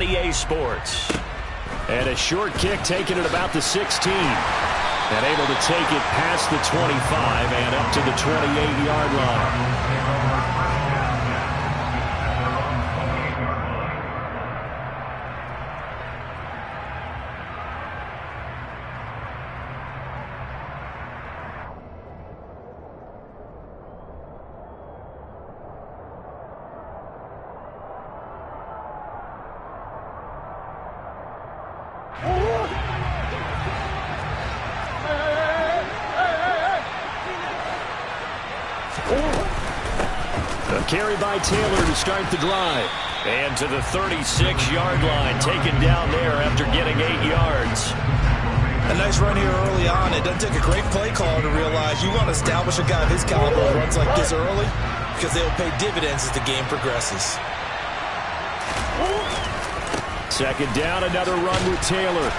on EA Sports. And a short kick taken at about the 16. And able to take it past the 25 and up to the 28-yard line. A carry by Taylor to start the drive. And to the 36-yard line, taken down there after getting 8 yards. A nice run here early on. It doesn't take a great play caller to realize you want to establish a guy of his caliber who runs like this early because they'll pay dividends as the game progresses. Second down, another run with Taylor.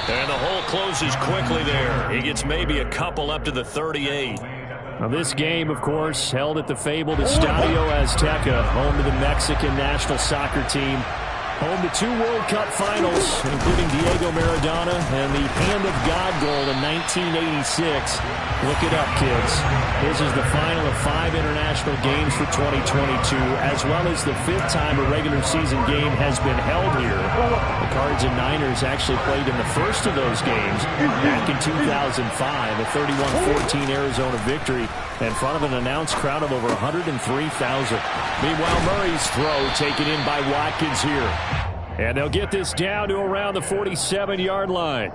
And the hole closes quickly there. He gets maybe a couple up to the 38. Now this game, of course, held at the fabled Estadio Azteca, home to the Mexican national soccer team. Home to 2 World Cup finals, including Diego Maradona and the Hand of God goal in 1986. Look it up, kids. This is the final of 5 international games for 2022, as well as the 5th time a regular season game has been held here. The Cards and Niners actually played in the first of those games back in 2005, a 31-14 Arizona victory in front of an announced crowd of over 103,000. Meanwhile, Murray's throw taken in by Watkins here. And they'll get this down to around the 47-yard line.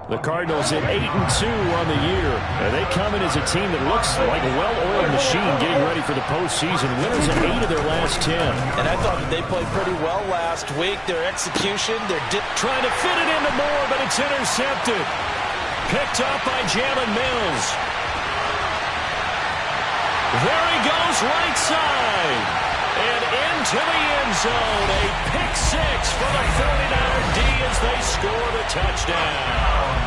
The Cardinals at 8-2 on the year. And they come in as a team that looks like a well-oiled machine getting ready for the postseason. Winners in 8 of their last 10. And I thought that they played pretty well last week. Their execution, their dip. Trying to fit it into Moore, but it's intercepted. Picked up by Jalen Mills. There he goes, right side. And into the end zone. A pick six for the 49er D as they score the touchdown.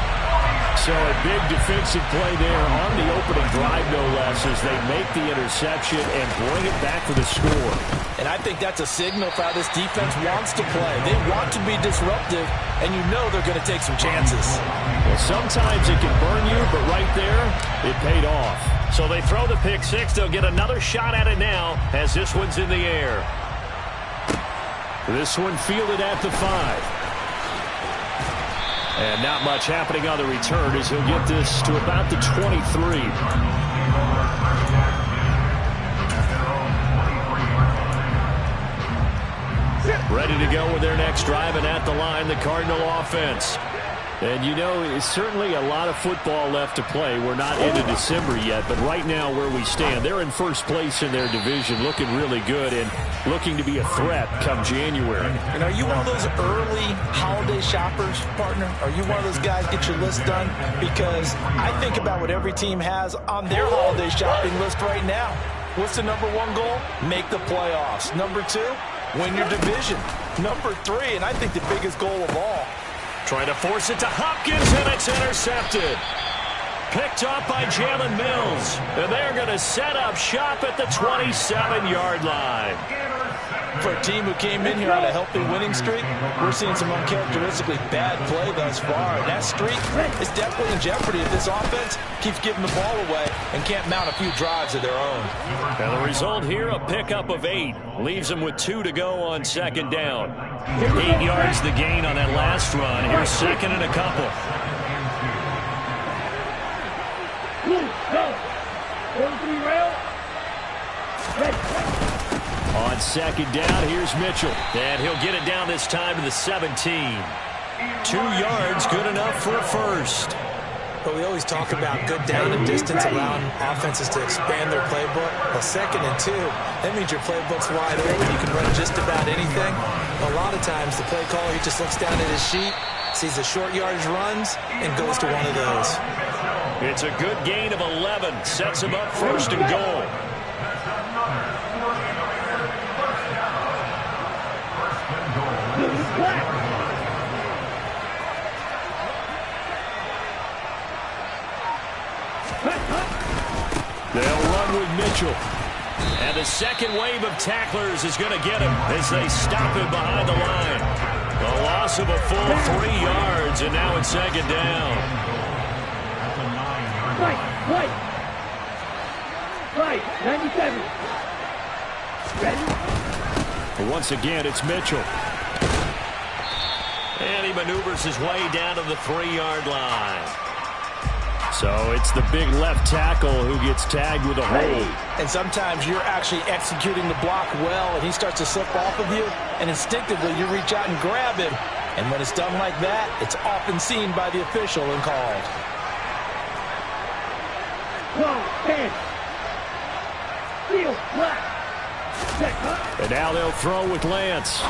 So a big defensive play there on the opening drive, no less, as they make the interception and bring it back for the score. And I think that's a signal for how this defense wants to play. They want to be disruptive, and you know they're going to take some chances. Well, sometimes it can burn you, but right there, it paid off. So they throw the pick six. They'll get another shot at it now as this one's in the air. This one fielded at the 5. And not much happening on the return as he'll get this to about the 23. Ready to go with their next drive, and at the line, the Cardinal offense. And you know, it's certainly a lot of football left to play. We're not into December yet, but right now where we stand, they're in first place in their division, looking really good and looking to be a threat come January. And are you one of those early holiday shoppers, partner? Are you one of those guys get your list done? Because I think about what every team has on their holiday shopping list right now. What's the number 1 goal? Make the playoffs. Number 2, win your division. Number 3, and I think the biggest goal of all, trying to force it to Hopkins, and it's intercepted. Picked up by Jalen Mills. And they're going to set up shop at the 27-yard line. For a team who came in here on a healthy winning streak, we're seeing some uncharacteristically bad play thus far. And that streak is definitely in jeopardy if this offense keeps giving the ball away and can't mount a few drives of their own. And the result here, a pickup of 8. Leaves them with 2 to go on second down. 8 yards the gain on that last run. Here's second and a couple. On second down, here's Mitchell. And he'll get it down this time to the 17. 2 yards, good enough for a first. But we always talk about good down and distance, allowing offenses to expand their playbook. Well, 2nd and 2, that means your playbook's wide open. You can run just about anything. A lot of times, the play caller, he just looks down at his sheet, sees the short yardage runs, and goes to one of those. It's a good gain of 11. Sets him up first and goal. They'll run with Mitchell. And the second wave of tacklers is going to get him as they stop him behind the line. A loss of a full 3 yards, and now it's second down. Right, 97. Ready? Once again, it's Mitchell. And he maneuvers his way down to the 3-yard line. So it's the big left tackle who gets tagged with a hold. And sometimes you're actually executing the block well, and he starts to slip off of you, and instinctively you reach out and grab him. And when it's done like that, it's often seen by the official and called. 10. Field left. And now they'll throw with Lance.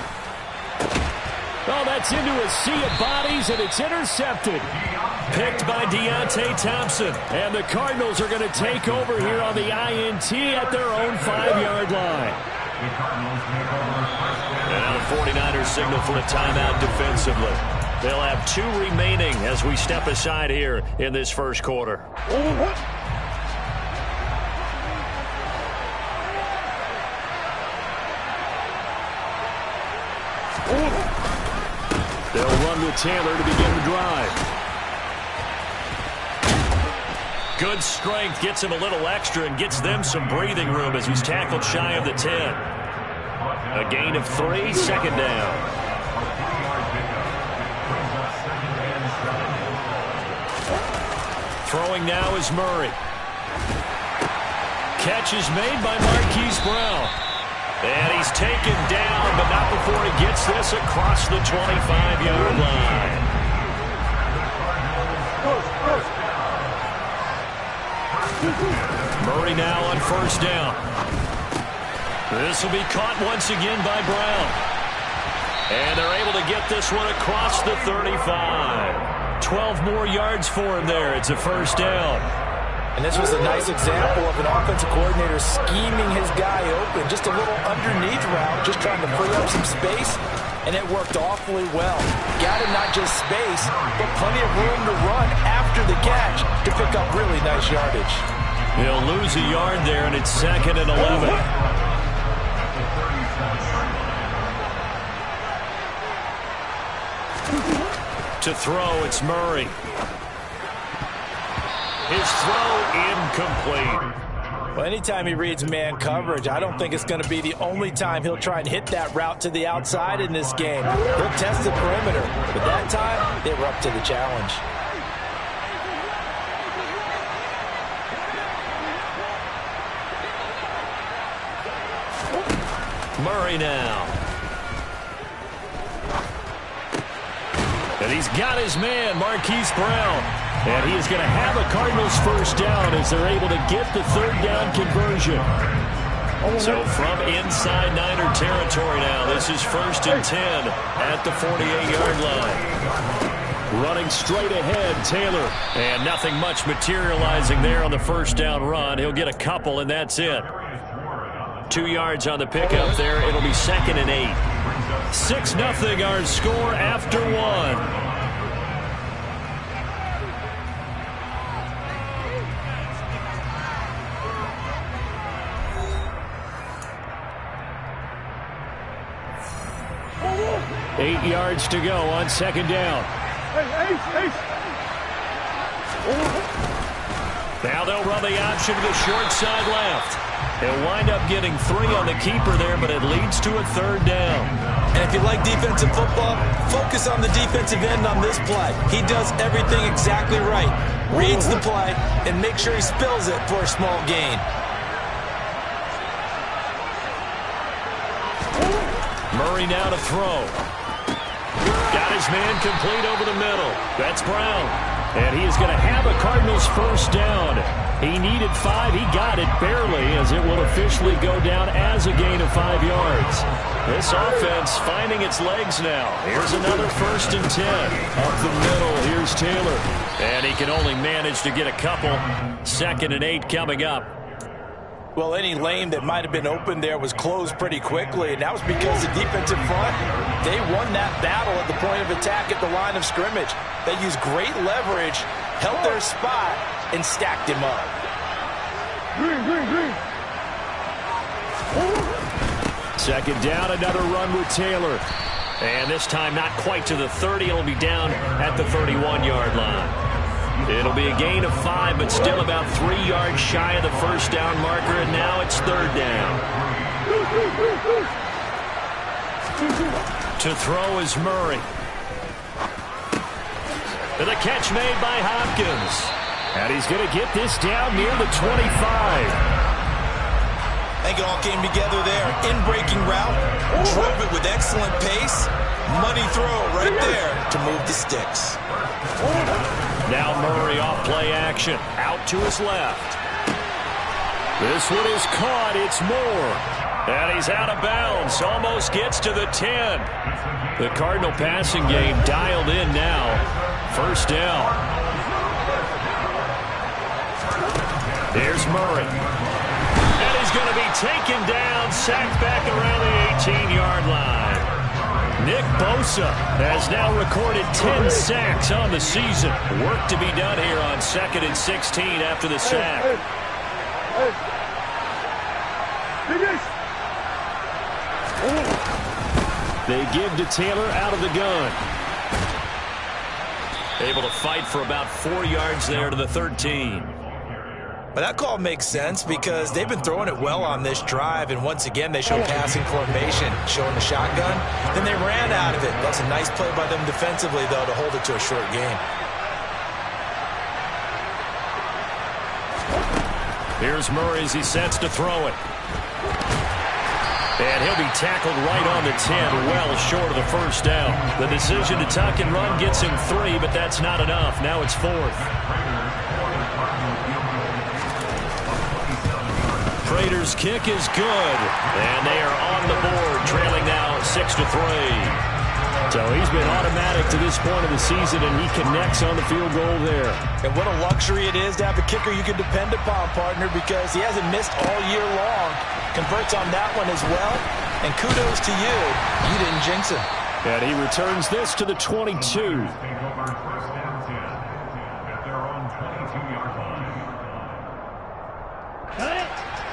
Oh, that's into a sea of bodies, and it's intercepted. Picked by Deontay Thompson. And the Cardinals are going to take over here on the INT at their own 5-yard line. And now the 49ers signal for a timeout defensively. They'll have 2 remaining as we step aside here in this first quarter. They'll run with Taylor to begin the drive. Good strength gets him a little extra and gets them some breathing room as he's tackled shy of the 10. A gain of 3, second down. Throwing now is Murray. Catch is made by Marquise Brown. And he's taken down, but not before he gets this across the 25-yard line. Murray now on first down. This will be caught once again by Brown. And they're able to get this one across the 35. 12 more yards for him there. It's a first down. And this was a nice example of an offensive coordinator scheming his guy open. Just a little underneath route, just trying to free up some space, and it worked awfully well. Got him not just space, but plenty of room to run after the catch to pick up really nice yardage. He'll lose a yard there, and it's 2nd and 11. To throw, it's Murray. His throw incomplete. Well, anytime he reads man coverage, I don't think it's going to be the only time he'll try and hit that route to the outside in this game. He'll test the perimeter, but that time they were up to the challenge. Murray now. And he's got his man, Marquise Brown. And he is going to have a Cardinals first down as they're able to get the 3rd down conversion. So from inside Niner territory now, this is 1st and 10 at the 48-yard line. Running straight ahead, Taylor. And nothing much materializing there on the first down run. He'll get a couple, and that's it. 2 yards on the pickup there. It'll be 2nd and 8. 6-0 our score after 1. Eight yards to go on 2nd down. Now they'll run the option to the short side left. They'll wind up getting 3 on the keeper there, but it leads to a 3rd down. And if you like defensive football, focus on the defensive end on this play. He does everything exactly right. Reads the play and makes sure he spills it for a small gain. Murray now to throw. Got his man complete over the middle. That's Brown. And he is going to have a Cardinals first down. He needed 5. He got it barely, as it will officially go down as a gain of 5 yards. This offense finding its legs now. Here's another 1st and 10. Up the middle, here's Taylor. And he can only manage to get a couple. 2nd and 8 coming up. Well, any lane that might have been open there was closed pretty quickly, and that was because the defensive front, they won that battle at the point of attack at the line of scrimmage. They used great leverage, held their spot, and stacked him up. Green. 2nd down, another run with Taylor. And this time not quite to the 30. It'll be down at the 31-yard line. It'll be a gain of 5, but still about 3 yards shy of the first down marker, and now it's third down. To throw is Murray. And the catch made by Hopkins. And he's going to get this down near the 25. I think it all came together there. In-breaking route, drove it with excellent pace. Money throw right there to move the sticks. Now Murray off play action. Out to his left. This one is caught. It's Moore. And he's out of bounds. Almost gets to the 10. The Cardinal passing game dialed in now. First down. Here's Murray. And he's going to be taken down, sacked back around the 18-yard line. Nick Bosa has now recorded 10 sacks on the season. Work to be done here on 2nd and 16 after the sack. They give to Taylor out of the gun. Able to fight for about 4 yards there to the 13. But that call makes sense because they've been throwing it well on this drive, and once again they show passing formation, showing the shotgun. Then they ran out of it. That's a nice play by them defensively, though, to hold it to a short game. Here's Murray as he sets to throw it. And he'll be tackled right on the 10, well short of the first down. The decision to tuck and run gets him 3, but that's not enough. Now it's 4th. Prater's kick is good, and they are on the board, trailing now 6-3. So he's been automatic to this point of the season, and he connects on the field goal there. And what a luxury it is to have a kicker you can depend upon, partner, because he hasn't missed all year long. Converts on that one as well, and kudos to you. You didn't jinx him. And he returns this to the 22.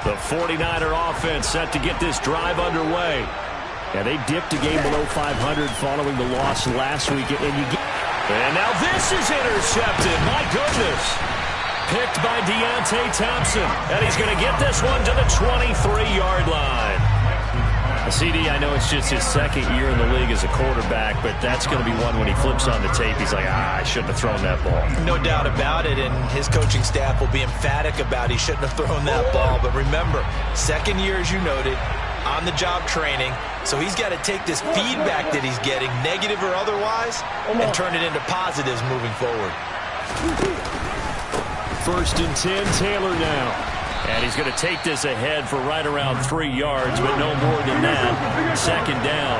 The 49er offense set to get this drive underway. And they dipped a game below 500 following the loss last week. And now this is intercepted. My goodness. Picked by Deontay Thompson. And he's going to get this one to the 23-yard line. CD, I know it's just his second year in the league as a quarterback, but that's going to be one when he flips on the tape. He's like, I shouldn't have thrown that ball. No doubt about it, and his coaching staff will be emphatic about he shouldn't have thrown that ball. But remember, second year, as you noted, on-the-job training, so he's got to take this feedback that he's getting, negative or otherwise, and turn it into positives moving forward. 1st and 10, Taylor now. And he's going to take this ahead for right around 3 yards, but no more than that. 2nd down.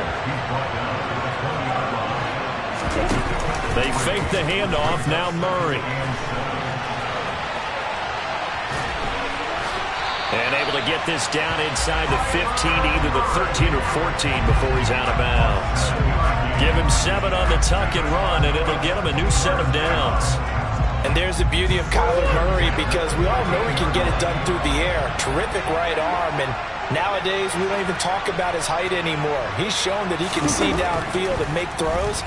They fake the handoff. Now Murray. And able to get this down inside the 15, either the 13 or 14 before he's out of bounds. Give him 7 on the tuck and run, and it'll get him a new set of downs. And there's the beauty of Kyler Murray, because we all know he can get it done through the air. Terrific right arm, and nowadays we don't even talk about his height anymore. He's shown that he can see downfield and make throws,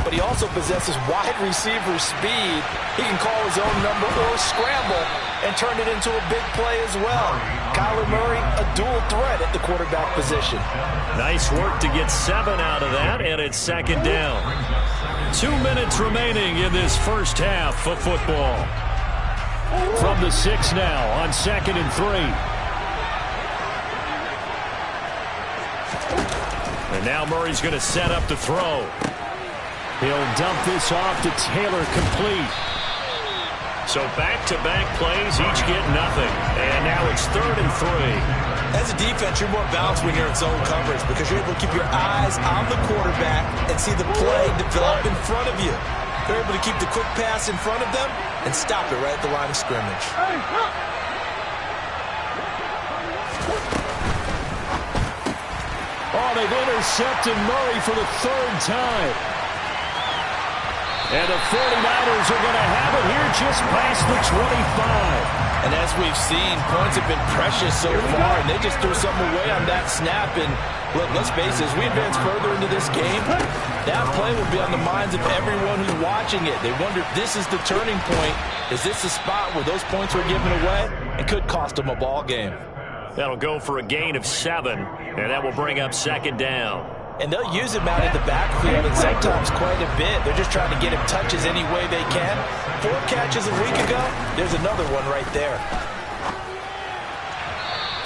but he also possesses wide receiver speed. He can call his own number or scramble and turn it into a big play as well. Kyler Murray, a dual threat at the quarterback position. Nice work to get 7 out of that, and it's 2nd down. 2 minutes remaining in this first half of football. From the 6 now on 2nd and 3. And now Murray's going to set up to throw. He'll dump this off to Taylor, complete. So back-to-back plays, each get nothing. And now it's 3rd and 3. As a defense, you're more balanced when you're in zone coverage because you're able to keep your eyes on the quarterback and see the play develop in front of you. They're able to keep the quick pass in front of them and stop it right at the line of scrimmage. Oh, they've intercepted Murray for the 3rd time. And the 49ers are going to have it here just past the 25. And as we've seen, points have been precious so far, and they just threw something away on that snap. And look, let's face it, as we advance further into this game, that play will be on the minds of everyone who's watching it. They wonder if this is the turning point. Is this the spot where those points were given away? It could cost them a ball game. That'll go for a gain of 7, and that will bring up second down. And they'll use him out in the backfield, and sometimes quite a bit. They're just trying to get him touches any way they can. 4 catches a week ago, there's another one right there.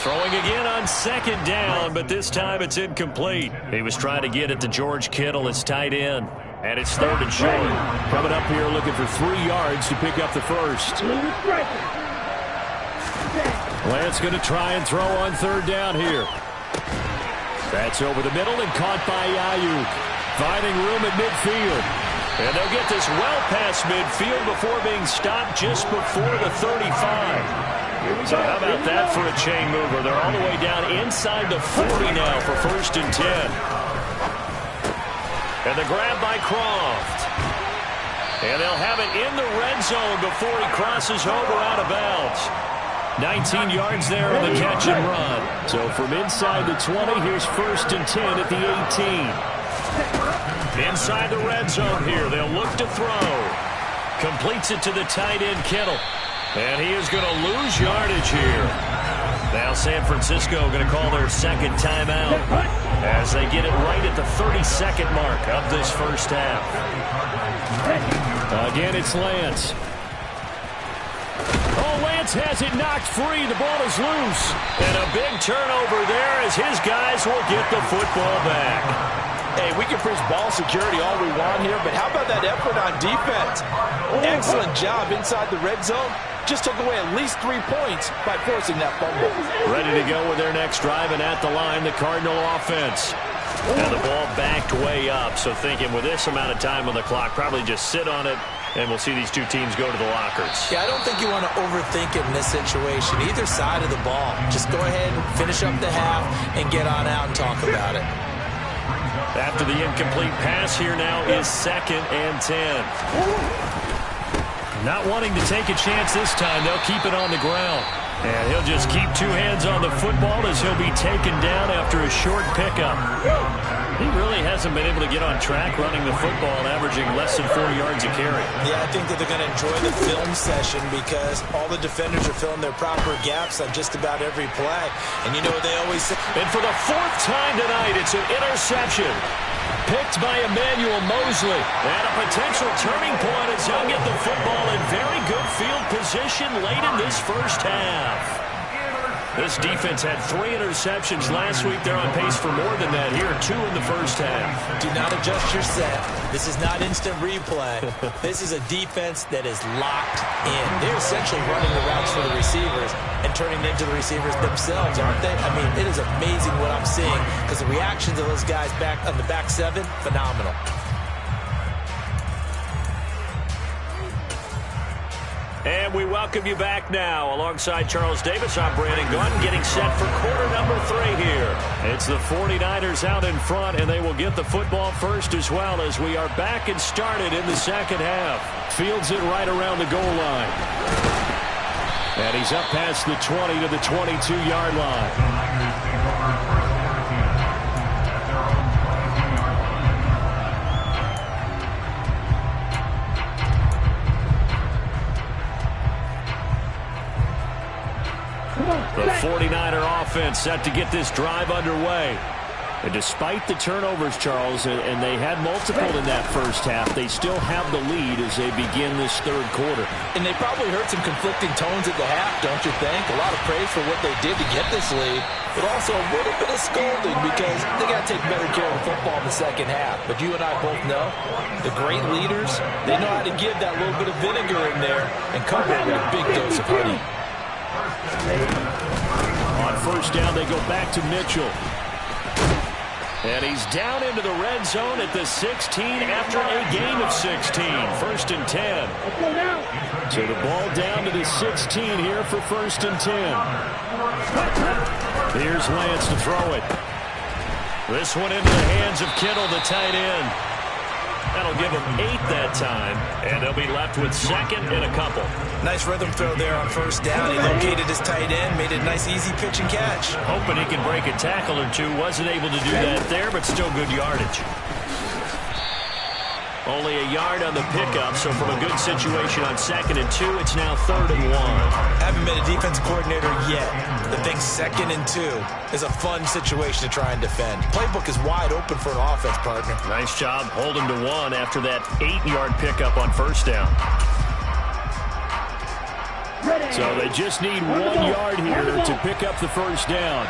Throwing again on second down, but this time it's incomplete. He was trying to get it to George Kittle, his tight end. And it's 3rd and short. Coming up here looking for 3 yards to pick up the first. Lance going to try and throw on 3rd down here. That's over the middle and caught by Ayuk. Finding room at midfield. And they'll get this well past midfield before being stopped just before the 35. So how about that for a chain mover? They're all the way down inside the 40 now for 1st and 10. And the grab by Croft. And they'll have it in the red zone before he crosses over out of bounds. 19 yards there on the catch and run. So from inside the 20, here's 1st and 10 at the 18. Inside the red zone here, they'll look to throw. Completes it to the tight end, Kittle. And he is going to lose yardage here. Now San Francisco going to call their 2nd timeout as they get it right at the 32nd mark of this first half. Again, it's Lance. Lance has it knocked free. The ball is loose. And a big turnover there as his guys will get the football back. Hey, we can preach ball security all we want here, but how about that effort on defense? Excellent job inside the red zone. Just took away at least 3 points by forcing that fumble. Ready to go with their next drive, and at the line, the Cardinal offense. And the ball backed way up, so thinking with this amount of time on the clock, probably just sit on it, and we'll see these two teams go to the lockers. Yeah, I don't think you want to overthink it in this situation. Either side of the ball. Just go ahead and finish up the half and get on out and talk about it. After the incomplete pass here now is 2nd and 10. Not wanting to take a chance this time, they'll keep it on the ground. And he'll just keep 2 hands on the football as he'll be taken down after a short pickup. He really hasn't been able to get on track running the football and averaging less than 4 yards a carry. Yeah, I think that they're going to enjoy the film session because all the defenders are filling their proper gaps on just about every play. And you know what they always say? And for the 4th time tonight, it's an interception. Picked by Emmanuel Mosley. And a potential turning point as he'll get the football in very good field position late in this first half. This defense had 3 interceptions last week. They're on pace for more than that here. 2 in the first half. Do not adjust your set. This is not instant replay. This is a defense that is locked in. They're essentially running the routes for the receivers and turning them into the receivers themselves, aren't they? I mean, it is amazing what I'm seeing because the reactions of those guys back on the back 7, phenomenal. And we welcome you back now. Alongside Charles Davis, I'm Brandon Gunn, getting set for quarter number 3 here. It's the 49ers out in front, and they will get the football first as well as we are back and started in the second half. Fields it right around the goal line. And he's up past the 20 to the 22-yard line. The 49er offense set to get this drive underway. And despite the turnovers, Charles, and they had multiple in that first half, they still have the lead as they begin this 3rd quarter. And they probably heard some conflicting tones at the half, don't you think? A lot of praise for what they did to get this lead, but also a little bit of scolding because they got to take better care of the football in the second half. But you and I both know the great leaders, they know how to give that little bit of vinegar in there and cover it with a big dose of honey. On first down, they go back to Mitchell. And he's down into the red zone at the 16 after a gain of 16. 1st and 10. So the ball down to the 16 here for 1st and 10. Here's Lance to throw it. This one into the hands of Kittle, the tight end. That'll give them 8 that time, and they'll be left with second and a couple. Nice rhythm throw there on first down. He located his tight end, made it a nice, easy pitch and catch. Hoping he can break a tackle or two. Wasn't able to do that there, but still good yardage. Only a yard on the pickup, so from a good situation on 2nd and 2, it's now 3rd and 1. Haven't been a defensive coordinator yet. The thing 2nd and 2 is a fun situation to try and defend. Playbook is wide open for an offense, partner. Nice job holding to 1 after that 8-yard pickup on first down. So they just need 1 yard here to pick up the first down.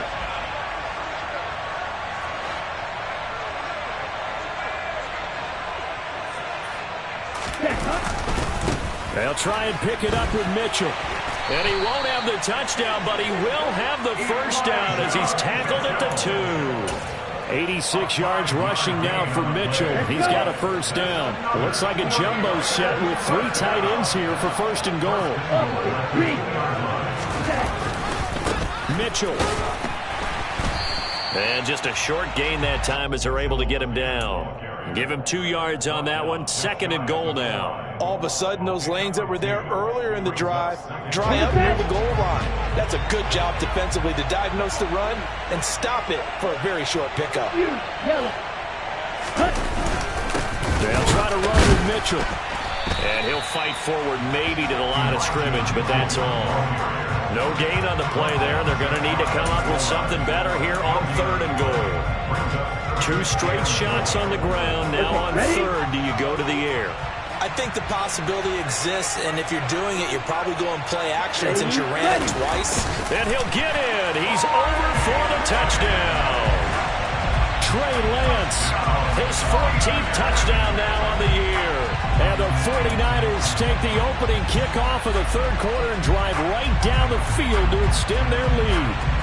They'll try and pick it up with Mitchell. And he won't have the touchdown, but he will have the first down as he's tackled at the 2. 86 yards rushing now for Mitchell. He's got a first down. It looks like a jumbo set with 3 tight ends here for 1st and goal. Mitchell. And just a short gain that time as they're able to get him down. Give him 2 yards on that one. 2nd and goal now. All of a sudden, those lanes that were there earlier in the drive dry up near the goal line. That's a good job defensively to diagnose the run and stop it for a very short pickup. They'll try to run with Mitchell. And he'll fight forward maybe to the line of scrimmage, but that's all. No gain on the play there. They're going to need to come up with something better here on 3rd and goal. 2 straight shots on the ground. Now on 3rd, do you go to the air? I think the possibility exists, and if you're doing it, you're probably going play action since you ran it twice. And he'll get in. He's over for the touchdown. Trey Lance, his 14th touchdown now on the year. And the 49ers take the opening kickoff of the 3rd quarter and drive right down the field to extend their lead.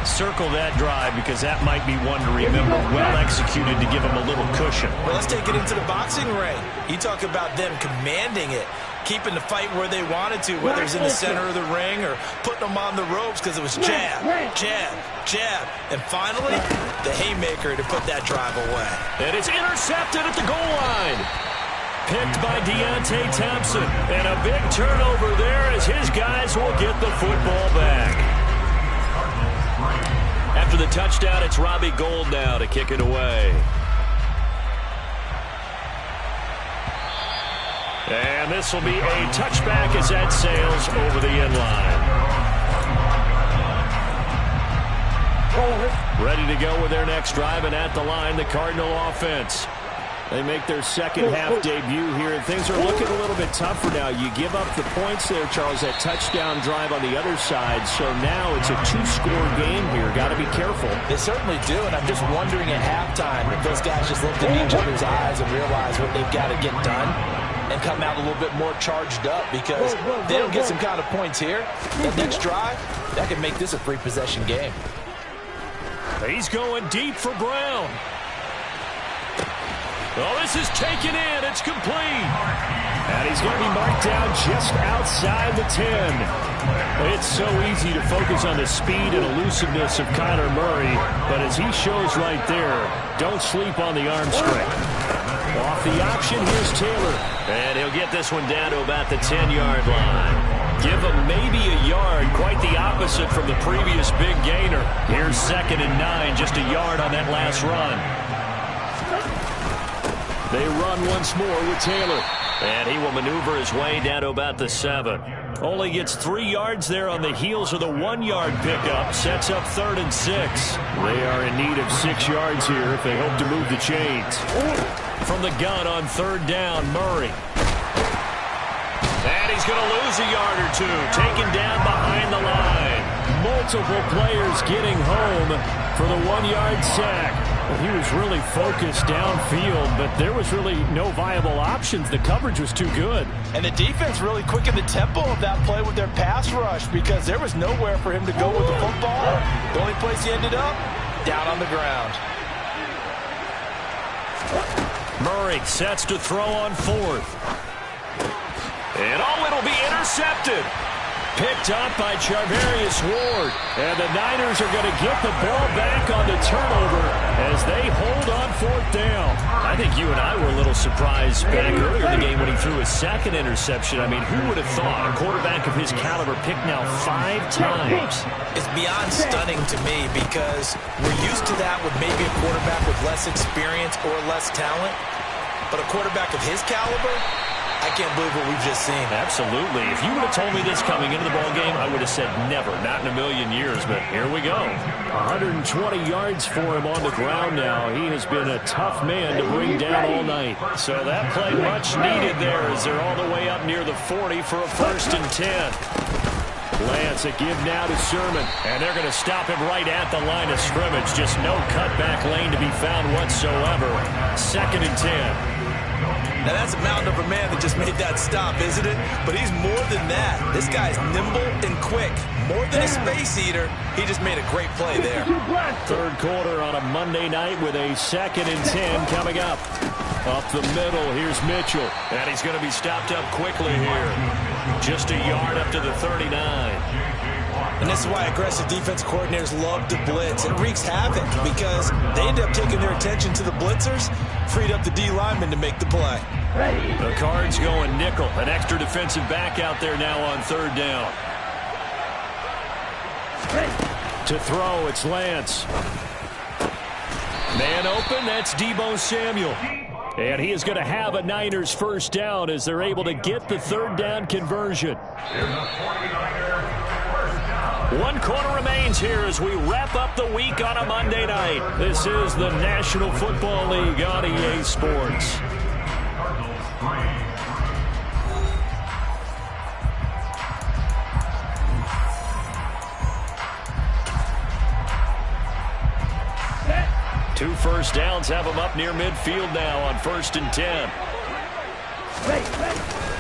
Circle that drive because that might be one to remember. Well executed to give them a little cushion. Well, let's take it into the boxing ring. You talk about them commanding it, keeping the fight where they wanted to, whether it's in the center of the ring or putting them on the ropes because it was jab, jab, jab. And finally, the haymaker to put that drive away. And it's intercepted at the goal line. Picked by Deontay Thompson. And a big turnover there as his guys will get the football back. After the touchdown, it's Robbie Gould now to kick it away. And this will be a touchback as that sails over the end line. Ready to go with their next drive, and at the line, the Cardinal offense. They make their second half debut here, and things are looking a little bit tougher now. You give up the points there, Charles, that touchdown drive on the other side. So now it's a 2-score game here. Got to be careful. They certainly do, and I'm just wondering at halftime if those guys just looked in each other's eyes and realized what they've got to get done and come out a little bit more charged up, because they don't get some kind of points here. That next drive, that could make this a 3-possession game. He's going deep for Brown. Oh, this is taken in. It's complete. And he's going to be marked down just outside the 10. It's so easy to focus on the speed and elusiveness of Kyler Murray, but as he shows right there, don't sleep on the arm strength. Off the option, here's Taylor. And he'll get this one down to about the 10-yard line. Give him maybe a yard, quite the opposite from the previous big gainer. Here's 2nd and 9, just a yard on that last run. They run once more with Taylor. And he will maneuver his way down to about the 7. Only gets 3 yards there on the heels of the 1-yard pickup. Sets up 3rd and 6. They are in need of 6 yards here if they hope to move the chains. From the gun on 3rd down, Murray. And he's going to lose a yard or 2. Taken down behind the line. Multiple players getting home for the 1-yard sack. He was really focused downfield, but there was really no viable options. The coverage was too good. And the defense really quickened the tempo of that play with their pass rush, because there was nowhere for him to go with the football. The only place he ended up, down on the ground. Murray sets to throw on 4th. And it'll be intercepted. Picked up by Charvarius Ward. And the Niners are going to get the ball back on the turnover as they hold on 4th down. I think you and I were a little surprised back earlier in the game when he threw his second interception. I mean, who would have thought a quarterback of his caliber picked now 5 times? It's beyond stunning to me because we're used to that with maybe a quarterback with less experience or less talent. But a quarterback of his caliber, I can't believe what we've just seen. Absolutely. If you would have told me this coming into the ballgame, I would have said never, not in a million years. But here we go. 120 yards for him on the ground now. He has been a tough man to bring down all night. So that play much needed there as they're all the way up near the 40 for a 1st and 10. Lance, a give now to Sermon. And they're going to stop him right at the line of scrimmage. Just no cutback lane to be found whatsoever. 2nd and 10. Now, that's a mountain of a man that just made that stop, isn't it? But he's more than that. This guy's nimble and quick. More than a space eater, he just made a great play there. 3rd quarter on a Monday night with a 2nd and 10 coming up. Up the middle, here's Mitchell. And he's going to be stopped up quickly here. Just a yard up to the 39. And this is why aggressive defense coordinators love to blitz. It wreaks havoc because they end up taking their attention to the blitzers, freed up the D lineman to make the play. The Cards going nickel. An extra defensive back out there now on 3rd down. To throw, it's Lance. Man open, that's Deebo Samuel. And he is going to have a Niners 1st down as they're able to get the 3rd down conversion. 1 quarter remains here as we wrap up the week on a Monday night. This is the National Football League on EA Sports. Two 1st downs have them up near midfield now on 1st and 10.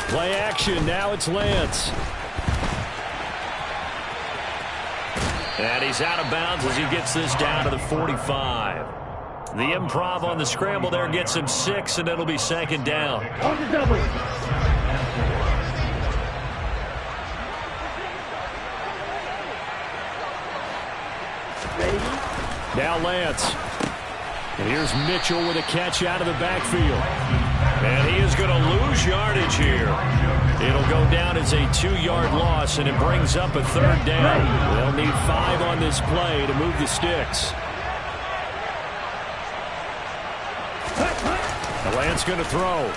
Play action, now it's Lance. And he's out of bounds as he gets this down to the 45. The improv on the scramble there gets him 6, and it'll be 2nd down. On the double. Now Lance. And here's Mitchell with a catch out of the backfield. And he is going to lose yardage here. It'll go down as a 2-yard loss, and it brings up a 3rd down. They'll need 5 on this play to move the sticks. The Lance going to throw.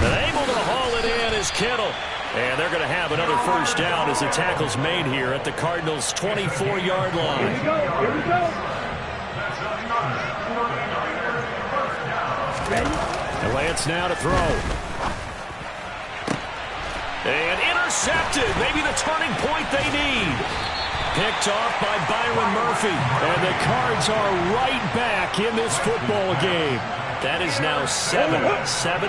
And able to haul it in is Kittle. And they're going to have another 1st down as the tackle's made here at the Cardinals' 24-yard line. Here we go. Here we go. And Lance now to throw. And intercepted. Maybe the turning point they need. Picked off by Byron Murphy. And the Cards are right back in this football game. That is now 7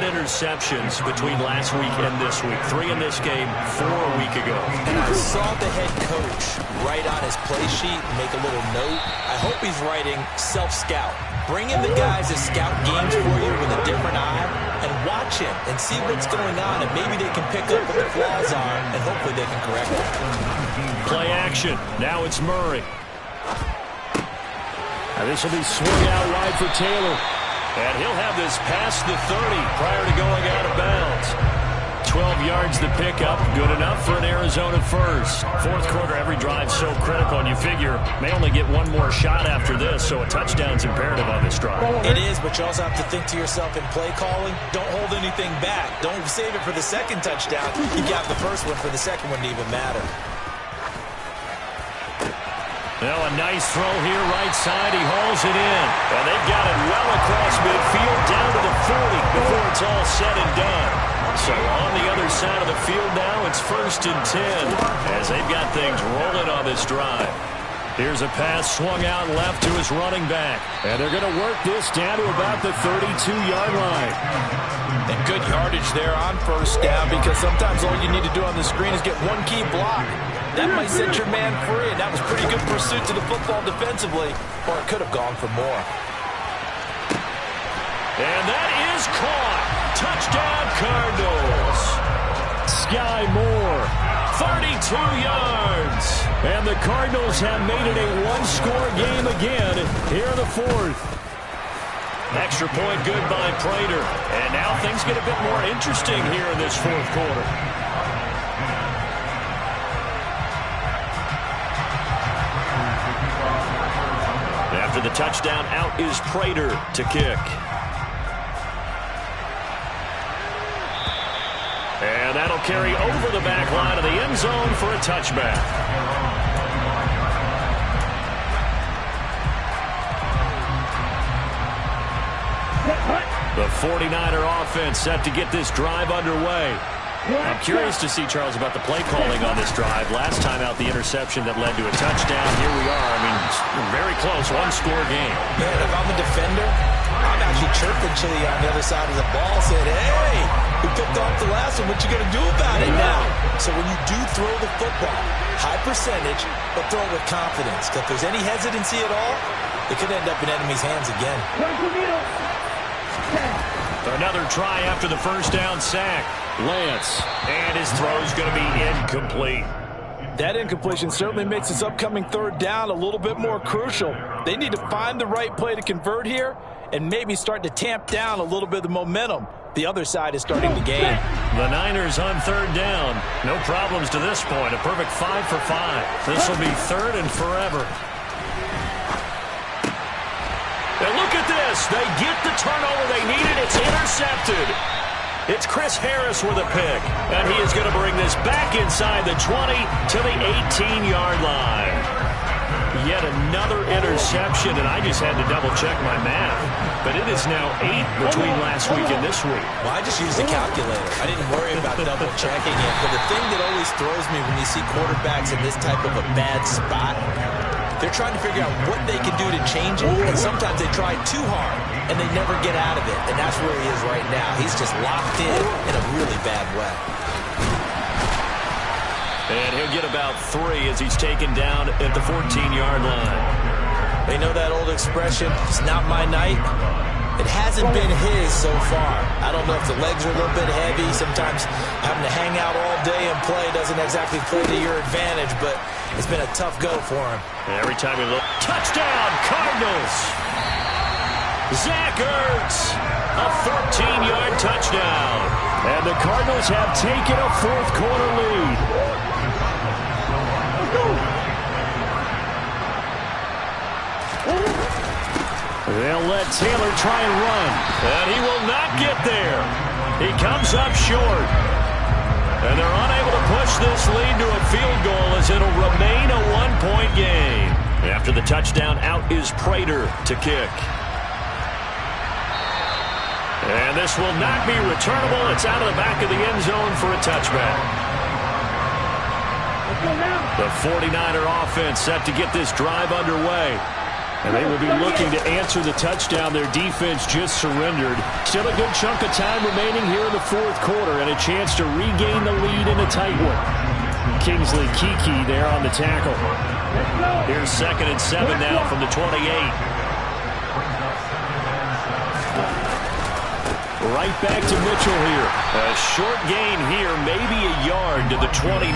interceptions between last week and this week. 3 in this game, 4 a week ago. And I saw the head coach write on his play sheet and make a little note. I hope he's writing self-scout. Bring in the guys that scout games for you with a different eye and watch him and see what's going on, and maybe they can pick up what the flaws are, and hopefully they can correct it. Play action. Now it's Murray. Now this will be swung out wide for Taylor. And he'll have this past the 30 prior to going out of bounds. 12 yards to pick up. Good enough for an Arizona 1st. 4th quarter, every drive so critical, and you figure may only get 1 more shot after this, so a touchdown's imperative on this drive. It is, but you also have to think to yourself in play calling, don't hold anything back. Don't save it for the 2nd touchdown. You got the 1st one for the 2nd one to even matter. Now a nice throw here, right side. He hauls it in. And they've got it well across midfield, down to the 40 before it's all said and done. So on the other side of the field now, it's 1st and 10 as they've got things rolling on this drive. Here's a pass swung out left to his running back. And they're going to work this down to about the 32-yard line. And good yardage there on 1st down, because sometimes all you need to do on the screen is get 1 key block. That might set your man free, and that was pretty good pursuit to the football defensively, or it could have gone for more. And that is caught. Touchdown, Cardinals. Sky Moore, 32 yards. And the Cardinals have made it a 1-score game again here in the 4th. Extra point good by Prater. And now things get a bit more interesting here in this fourth quarter. After the touchdown, out is Prater to kick. And that'll carry over the back line of the end zone for a touchback. The 49er offense set to get this drive underway. I'm curious to see, Charles, about the play calling on this drive. Last time out, the interception that led to a touchdown. Here we are. I mean, very close, one-score game. Man, if I'm a defender, I'm actually chirping Chili on the other side of the ball, saying, hey, we picked off the last one. What you going to do about it now? So when you do throw the football, high percentage, but throw it with confidence. Because if there's any hesitancy at all, it could end up in enemy's hands again. Another try after the first down sack. Lance, and his throw's going to be incomplete. That incompletion certainly makes this upcoming third down a little bit more crucial. They need to find the right play to convert here and maybe start to tamp down a little bit of the momentum the other side is starting to gain. The Niners on third down. No problems to this point. A perfect 5 for 5. This will be third and forever. And look at this. They get the turnover they needed. It's intercepted. It's Chris Harris with a pick. And he is going to bring this back inside the 20 to the 18-yard line. Yet another interception, and I just had to double-check my math. But it is now 8 between last week and this week. Well, I just used the calculator. I didn't worry about double-checking it. But the thing that always throws me when you see quarterbacks in this type of a bad spot, they're trying to figure out what they can do to change it. And sometimes they try too hard, and they never get out of it. And that's where he is right now. He's just locked in a really bad way. And he'll get about 3 as he's taken down at the 14-yard line. They know that old expression, it's not my night. It hasn't been his so far. I don't know if the legs are a little bit heavy. Sometimes having to hang out all day and play doesn't exactly play to your advantage, but it's been a tough go for him. Every time we look, touchdown, Cardinals! Zach Ertz, a 14-yard touchdown. And the Cardinals have taken a fourth-quarter lead. They'll let Taylor try and run. And he will not get there. He comes up short. And they're unable to push this lead to a field goal as it'll remain a one-point game. After the touchdown, out is Prater to kick. And this will not be returnable. It's out of the back of the end zone for a touchback. The 49er offense set to get this drive underway. And they will be looking to answer the touchdown their defense just surrendered. Still a good chunk of time remaining here in the fourth quarter and a chance to regain the lead in a tight one. Kingsley Keke there on the tackle. Here's 2nd and 7 now from the 28. Right back to Mitchell here. A short gain here, maybe a yard to the 29.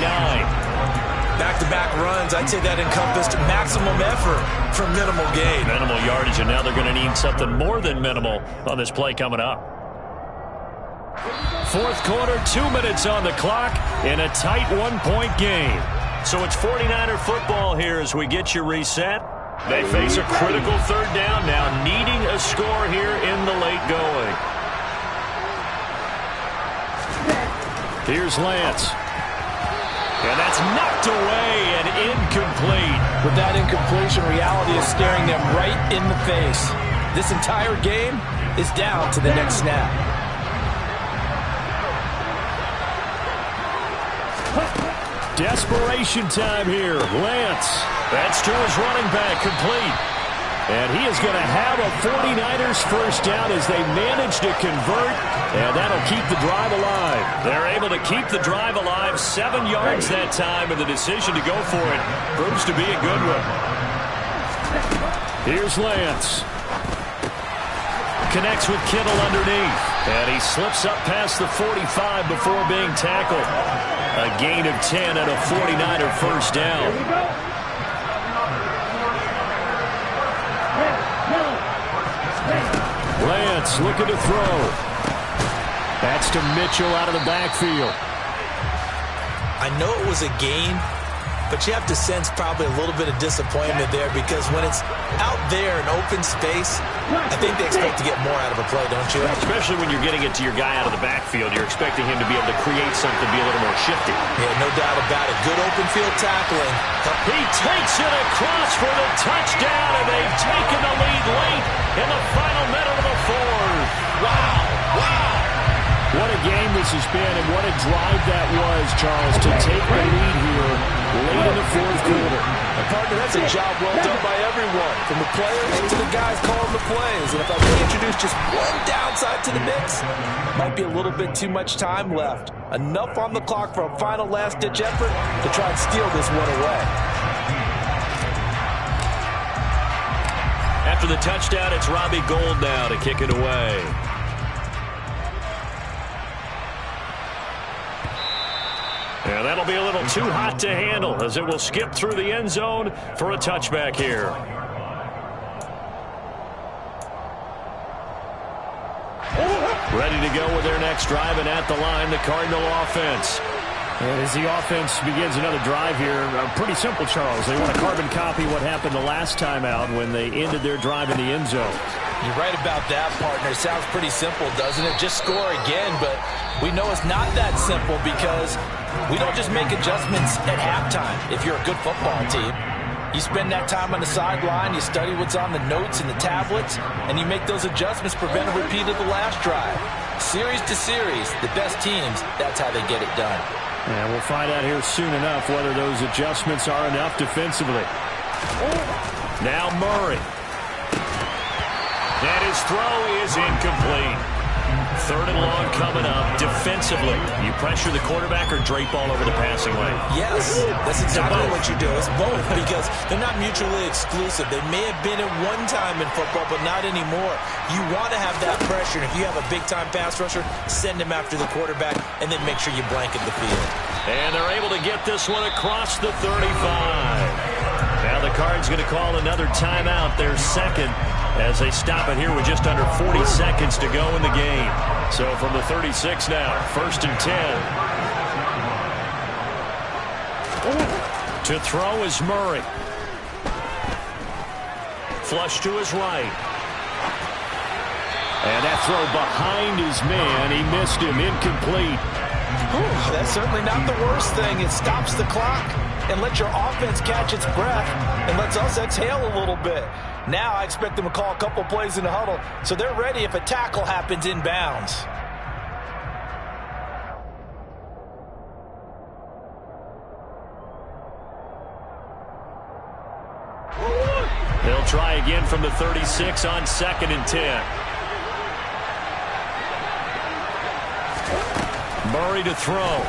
Back-to-back runs, I'd say that encompassed maximum effort for minimal gain. Minimal yardage, and now they're going to need something more than minimal on this play coming up. Fourth quarter, 2 minutes on the clock in a tight one-point game. So it's 49er football here as we get you reset. They face a critical third down now, needing a score here in the late going. Here's Lance. And that's knocked away and incomplete. With that incompletion, reality is staring them right in the face. This entire game is down to the next snap. Desperation time here. Lance. That's to his running back, complete. And he is going to have a 49ers first down as they manage to convert, and that'll keep the drive alive. They're able to keep the drive alive, 7 yards that time, and the decision to go for it proves to be a good one. Here's Lance. Connects with Kittle underneath, and he slips up past the 45 before being tackled. A gain of 10 and a 49er first down. offense looking to throw. That's to Mitchell out of the backfield. I know it was a gain, but you have to sense probably a little bit of disappointment there because when it's out there in open space, I think they expect to get more out of a play, don't you? Especially when you're getting it to your guy out of the backfield. You're expecting him to be able to create something, be a little more shifty. Yeah, no doubt about it. Good open field tackling. He takes it across for the touchdown, and they've taken the lead late in the final minute of the fourth. Wow, wow. What a game this has been, and what a drive that was, Charles, to take the lead here late in the fourth quarter. And partner, that's a job well done by everyone, from the players to the guys calling the plays. And if I may introduce just one downside to the mix, might be a little bit too much time left. Enough on the clock for a final last-ditch effort to try and steal this one away. After the touchdown, it's Robbie Gould now to kick it away. And that'll be a little too hot to handle as it will skip through the end zone for a touchback here. Ready to go with their next drive, and at the line, the Cardinal offense. And as the offense begins another drive here, pretty simple, Charles. They want to carbon copy what happened the last time out when they ended their drive in the end zone. You're right about that, partner. It sounds pretty simple, doesn't it? Just score again, but we know it's not that simple because we don't just make adjustments at halftime if you're a good football team. You spend that time on the sideline, you study what's on the notes and the tablets, and you make those adjustments, prevent a repeat of the last drive. Series to series, the best teams, that's how they get it done. And we'll find out here soon enough whether those adjustments are enough defensively. Now Murray. And his throw is incomplete. Third and long coming up. Defensively, you pressure the quarterback or drape all over the passing lane? Yes, that's exactly what you do. It's both because they're not mutually exclusive. They may have been at one time in football, but not anymore. You want to have that pressure. And if you have a big-time pass rusher, send him after the quarterback and then make sure you blanket the field. And they're able to get this one across the 35. Now the Cards going to call another timeout, their second, as they stop it here with just under 40 seconds to go in the game. So from the 36 now, 1st and 10. To throw is Murray. Flush to his right. And that throw behind his man. He missed him. Incomplete. Whew, that's certainly not the worst thing. It stops the clock and lets your offense catch its breath and lets us exhale a little bit. Now I expect them to call a couple plays in the huddle so they're ready if a tackle happens inbounds. They'll try again from the 36 on 2nd and 10. Murray to throw.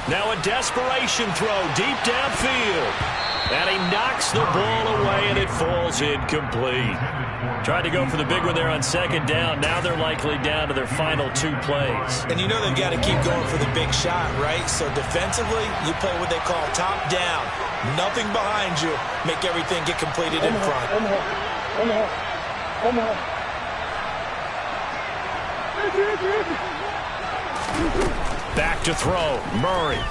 Now a desperation throw deep downfield. And he knocks the ball away, and it falls incomplete. Tried to go for the big one there on 2nd down. Now they're likely down to their final 2 plays. And you know they've got to keep going for the big shot, right? So defensively, you play what they call top down. Nothing behind you. Make everything get completed in front. Back to throw. Murray.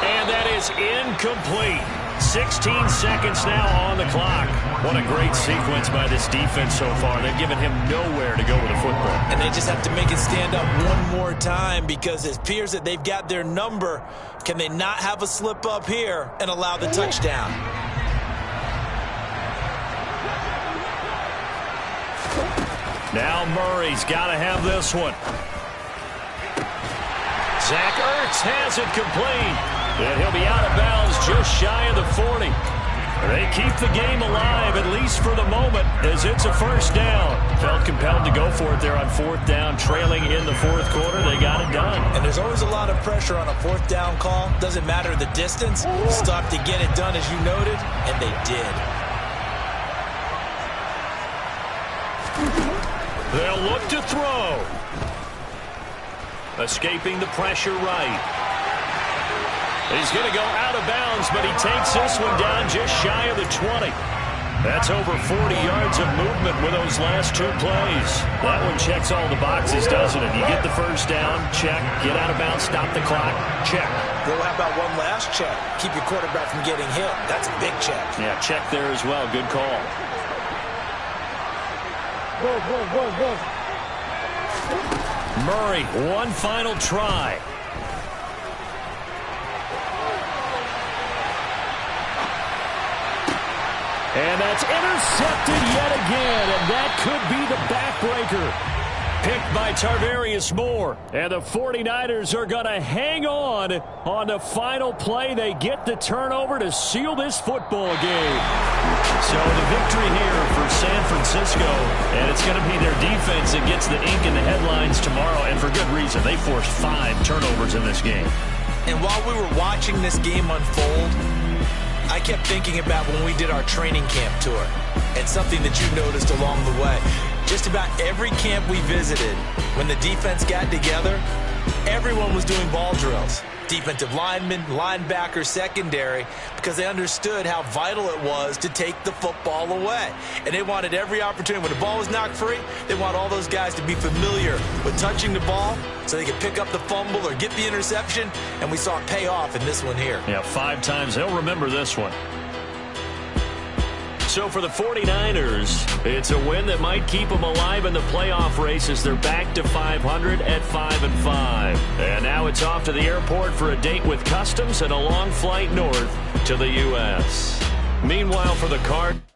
And that is incomplete. 16 seconds now on the clock. What a great sequence by this defense so far. They've given him nowhere to go with the football. And they just have to make it stand up one more time because it appears that they've got their number. Can they not have a slip up here and allow the touchdown? Now Murray's got to have this one. Zach Ertz has it complete. And he'll be out of bounds just shy of the 40. They keep the game alive, at least for the moment, as it's a 1st down. Felt compelled to go for it there on 4th down, trailing in the 4th quarter. They got it done. And there's always a lot of pressure on a 4th down call. Doesn't matter the distance. You still have to get it done, as you noted, and they did. They'll look to throw. Escaping the pressure right. He's going to go out of bounds, but he takes this one down just shy of the 20. That's over 40 yards of movement with those last two plays. That one checks all the boxes, doesn't it? You get the first down, check. Get out of bounds, stop the clock, check. Well, how about one last check? Keep your quarterback from getting hit. That's a big check. Yeah, check there as well. Good call. Go. Murray, one final try. And that's intercepted yet again, and that could be the backbreaker. Picked by Tarvarius Moore. And the 49ers are going to hang on the final play. They get the turnover to seal this football game. So the victory here for San Francisco, and it's going to be their defense that gets the ink in the headlines tomorrow, and for good reason. They forced 5 turnovers in this game. And while we were watching this game unfold, I kept thinking about when we did our training camp tour and something that you noticed along the way. Just about every camp we visited, when the defense got together, everyone was doing ball drills. Defensive linemen, linebackers, secondary, because they understood how vital it was to take the football away. And they wanted every opportunity. When the ball was knocked free, they want all those guys to be familiar with touching the ball so they could pick up the fumble or get the interception. And we saw it pay off in this one here. Yeah, 5 times. They'll remember this one. So for the 49ers, it's a win that might keep them alive in the playoff race as they're back to 500 at 5-5. And now it's off to the airport for a date with Customs and a long flight north to the U.S. Meanwhile, for the Cardinals.